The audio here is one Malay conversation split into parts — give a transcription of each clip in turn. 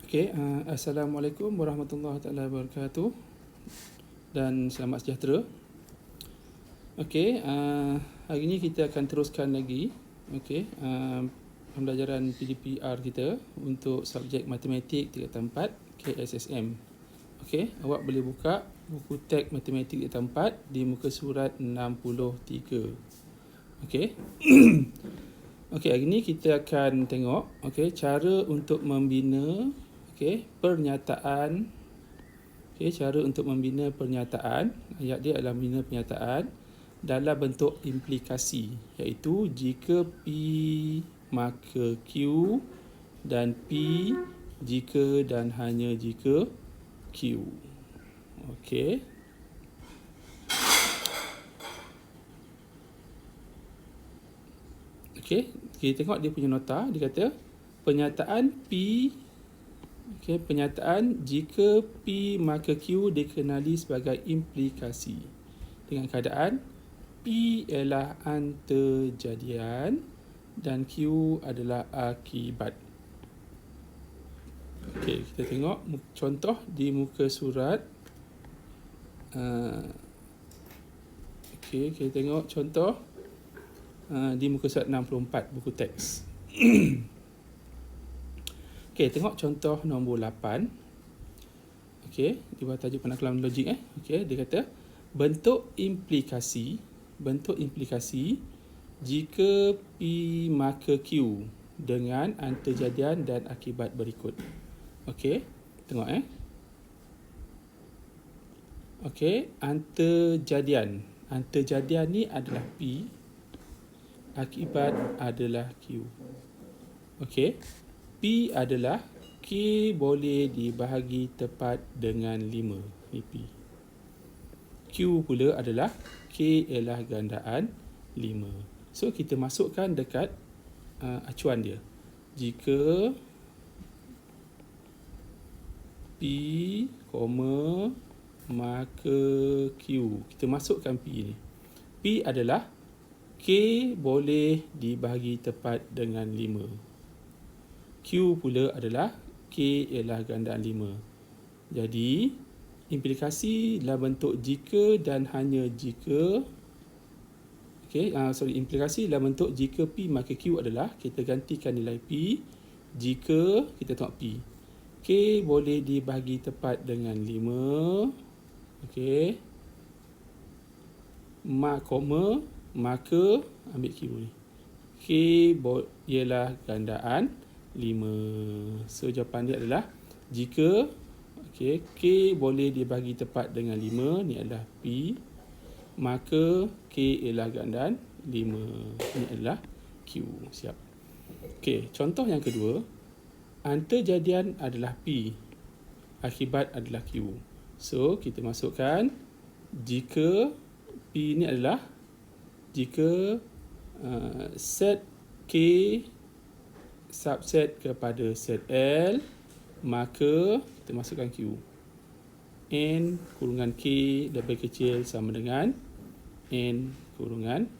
Okey, Assalamualaikum warahmatullahi taala wabarakatuh dan selamat sejahtera. Okey, hari ini kita akan teruskan lagi pembelajaran PDPR kita untuk subjek matematik tingkatan 4 KSSM. Okey, awak boleh buka buku teks matematik tingkatan 4 di muka surat 63. Okey. Okey, hari ini kita akan tengok cara untuk membina pernyataan. Cara untuk membina pernyataan. Ayat dia adalah membina pernyataan dalam bentuk implikasi, iaitu jika P maka Q dan P jika dan hanya jika Q. Okey. Okey, kita tengok dia punya nota. Dia kata pernyataan P, pernyataan jika P maka Q dikenali sebagai implikasi dengan keadaan P ialah antarjadian dan Q adalah akibat. Okey, kita tengok contoh di muka surat. Kita tengok contoh di muka surat 64 buku teks. Okey, tengok contoh nombor 8. Okey, di bawah tajuk penakalan logik Okey, dia kata bentuk implikasi jika P maka Q dengan antarjadian dan akibat berikut. Okey, tengok Okey, antarjadian ni adalah P, akibat adalah Q. Okey, P adalah K boleh dibahagi tepat dengan 5. Ini P. Q pula adalah K ialah gandaan 5. So, kita masukkan dekat acuan dia. Jika P, maka Q. Kita masukkan P ni. P adalah K boleh dibahagi tepat dengan 5. Q pula adalah K ialah gandaan 5. Jadi, implikasi dalam bentuk jika dan hanya jika. Implikasi dalam bentuk jika P maka Q adalah, kita gantikan nilai P. Jika, kita tengok P. K boleh dibahagi tepat dengan 5. Okey. Maka ambil Q ni. K ialah gandaan 5. So, jawapan dia adalah jika K boleh dibahagi tepat dengan 5, ni adalah P, maka K ialah gandaan 5. Ini adalah Q. Siap. Okey, contoh yang kedua. Antarjadian adalah P, akibat adalah Q. So, kita masukkan jika P ni adalah jika set K subset kepada set L, maka kita masukkan Q. N kurungan K lebih kecil sama dengan N kurungan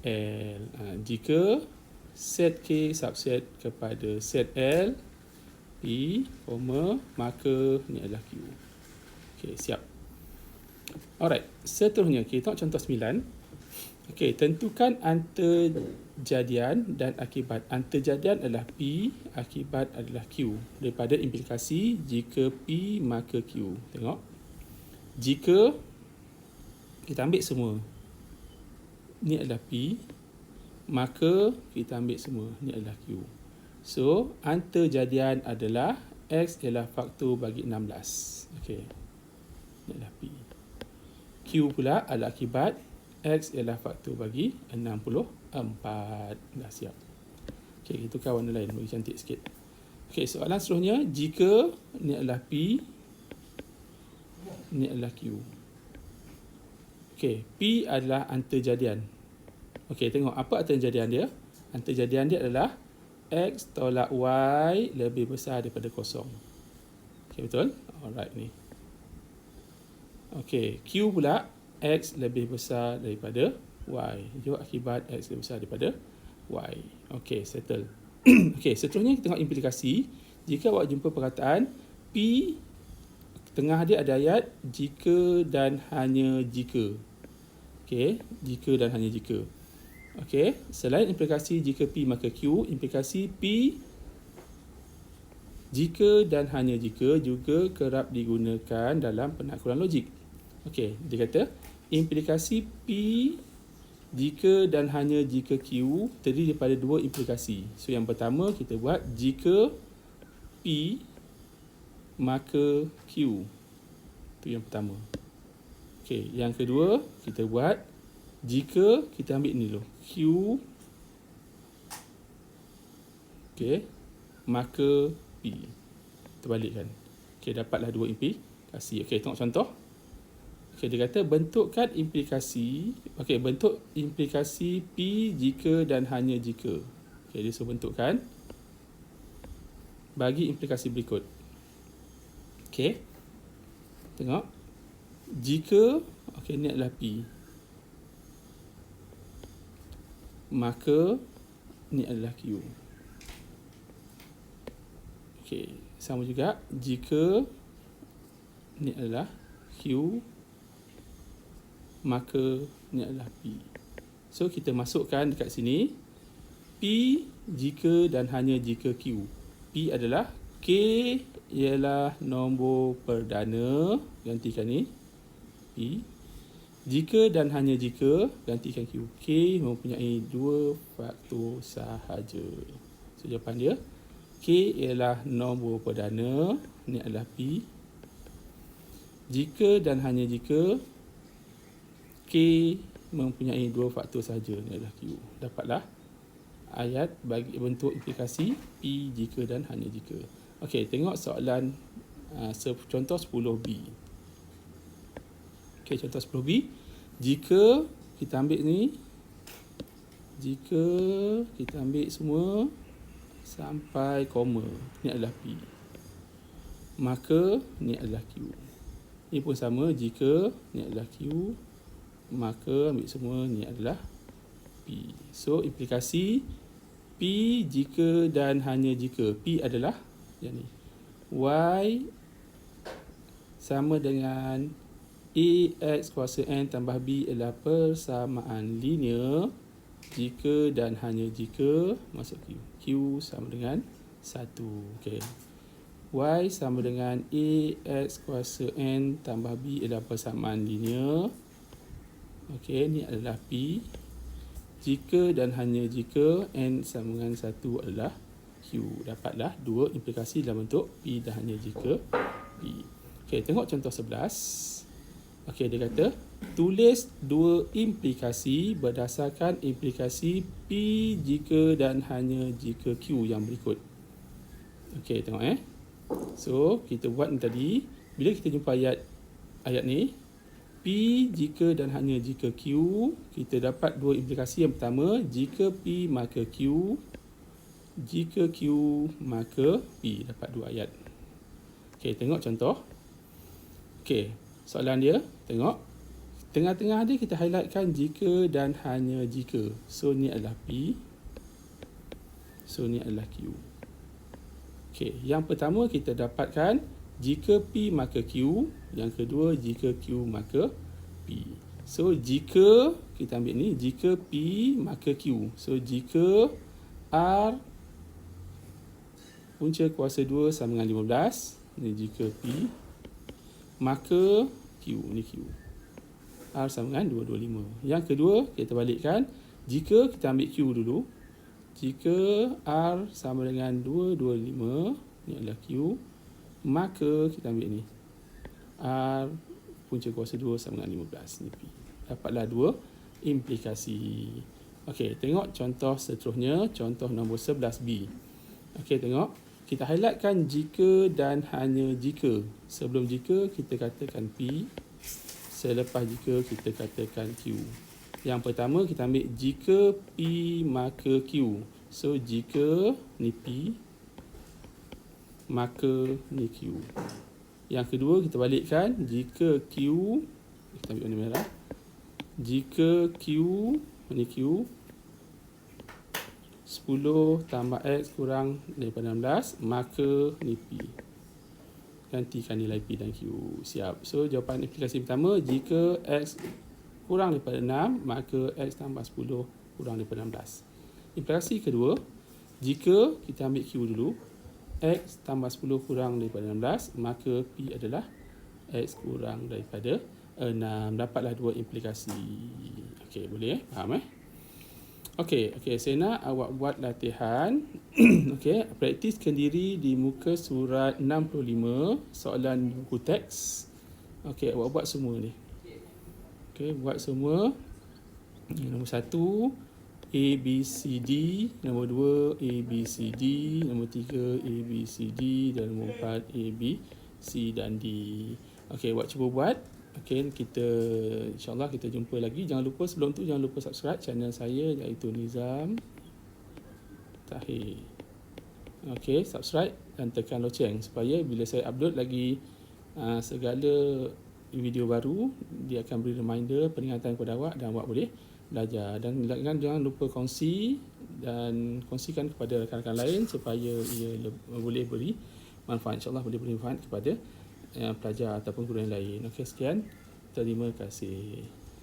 L. Jika set K subset kepada set L, P, maka ni adalah Q. Okey, siap. Alright, seterusnya kita tengok contoh 9. Okey, tentukan antarjadian dan akibat. Antarjadian adalah P, akibat adalah Q. Daripada implikasi jika P maka Q. Tengok. Jika kita ambil semua, ni adalah P, maka kita ambil semua, ni adalah Q. So, antarjadian adalah X ialah faktor bagi 16. Okey. Ini adalah P. Q pula adalah akibat. X ialah faktor bagi 64. Dah siap. Okey, kita tukar warna lain bagi cantik sikit. Okey, soalan seterusnya. Jika ni adalah P, ni adalah Q. Okey, P adalah antarjadian. Okey, tengok apa antarjadian dia. Antarjadian dia adalah X tolak Y lebih besar daripada kosong. Okey, betul? Alright ni. Okey, Q pula X lebih besar daripada Y. Jawab akibat X lebih besar daripada Y. Okey, settle. Okey, seterusnya kita tengok implikasi. Jika awak jumpa perkataan P, tengah dia ada ayat jika dan hanya jika. Okey, jika dan hanya jika. Okey, selain implikasi jika P maka Q, implikasi P jika dan hanya jika juga kerap digunakan dalam penakluran logik. Okey, dia kata implikasi P jika dan hanya jika Q terdiri daripada dua implikasi. So yang pertama kita buat jika P maka Q. Itu yang pertama. Okey, yang kedua kita buat jika kita ambil ni dulu. Q okey, maka P. Terbalikkan. Okey, dapatlah dua implikasi. Okey, tengok contoh. Okey, dia kata bentukkan implikasi. Okey, bentuk implikasi P jika dan hanya jika. Okey, dia suruh bentukkan. Bagi implikasi berikut. Okey. Tengok. Jika, okey, ni adalah P. Maka, ni adalah Q. Okey, sama juga. Jika, ni adalah Q. Maka, ni adalah P. So, kita masukkan dekat sini. P, jika dan hanya jika Q. P adalah K ialah nombor perdana. Gantikan ni. P. Jika dan hanya jika, gantikan Q. K mempunyai dua faktor sahaja. So, jawapan dia, K ialah nombor perdana. Ini adalah P. Jika dan hanya jika, K mempunyai dua faktor sahaja. Ini adalah Q. Dapatlah ayat bagi bentuk implikasi P jika dan hanya jika. Okey, tengok soalan contoh 10B. Okey, contoh 10B. Jika kita ambil ni, jika kita ambil semua sampai koma, ni adalah P. Maka ni adalah Q. Ini pun sama, jika ni adalah Q, maka ambil semua ni adalah P. So, implikasi P jika dan hanya jika. P adalah yang ni. Y sama dengan AX kuasa N tambah B adalah persamaan linear jika dan hanya jika masuk Q. Q sama dengan 1. Okay. Y sama dengan AX kuasa N tambah B adalah persamaan linear. Okay, ni adalah P. Jika dan hanya jika N sama dengan 1 adalah Q. Dapatlah dua implikasi dalam bentuk P dan hanya jika P. Okay, tengok contoh 11. Okey, dia kata tulis dua implikasi berdasarkan implikasi P jika dan hanya jika Q yang berikut. Okey, tengok So, kita buat ni tadi. Bila kita jumpa ayat ni, P jika dan hanya jika Q, kita dapat dua implikasi. Yang pertama, jika P maka Q, jika Q maka P. Dapat dua ayat. Okey, tengok contoh. Okey, soalan dia, tengok. Tengah-tengah dia kita highlightkan jika dan hanya jika. So, ni adalah P. So, ni adalah Q. Okey, yang pertama kita dapatkan jika P maka Q. Yang kedua, jika Q maka P. So, jika, kita ambil ni, jika P maka Q. So, jika R punca kuasa 2 sama dengan 15. Ni jika P. Maka Q, ni Q. R sama dengan 225. Yang kedua, kita balikkan. Jika kita ambil Q dulu. Jika R sama dengan 225, ni adalah Q. Maka kita ambil ni. R punca kuasa 2 sama dengan 15. Ni P. Dapatlah dua implikasi. Okey, tengok contoh seterusnya. Contoh nombor 11B. Okey, tengok. Kita highlightkan jika dan hanya jika. Sebelum jika, kita katakan P. Selepas jika, kita katakan Q. Yang pertama, kita ambil jika P maka Q. So, jika ni P, maka ni Q. Yang kedua, kita balikkan. Jika Q, kita ambil warna merah. Jika Q, ni Q. 10 tambah X kurang daripada 16, maka ni P. Gantikan nilai P dan Q. Siap. So, jawapan implikasi pertama, jika X kurang daripada 6, maka X tambah 10 kurang daripada 16. Implikasi kedua, jika kita ambil Q dulu, X tambah 10 kurang daripada 16, maka P adalah X kurang daripada 6. Dapatlah dua implikasi. Okey, boleh faham Okey, saya nak awak buat latihan. Okey, praktiskan diri di muka surat 65, soalan buku teks. Okey, awak buat semua ni. Okey, buat semua. Nombor 1, A, B, C, D. Nombor 2, A, B, C, D. Nombor 3, A, B, C, D. Dan nombor 4, A, B, C dan D. Okey, awak cuba buat. Okey, kita insyaAllah kita jumpa lagi. Jangan lupa, sebelum tu jangan lupa subscribe channel saya, iaitu Nizam Tahir. Okey, subscribe dan tekan loceng supaya bila saya upload lagi segala video baru, dia akan beri reminder, peringatan kepada awak dan awak boleh belajar. Dan jangan lupa kongsi dan kongsikan kepada rakan-rakan lain supaya ia boleh beri manfaat. InsyaAllah boleh beri manfaat kepada pelajar ataupun guru yang lain. Okey, sekian. Terima kasih.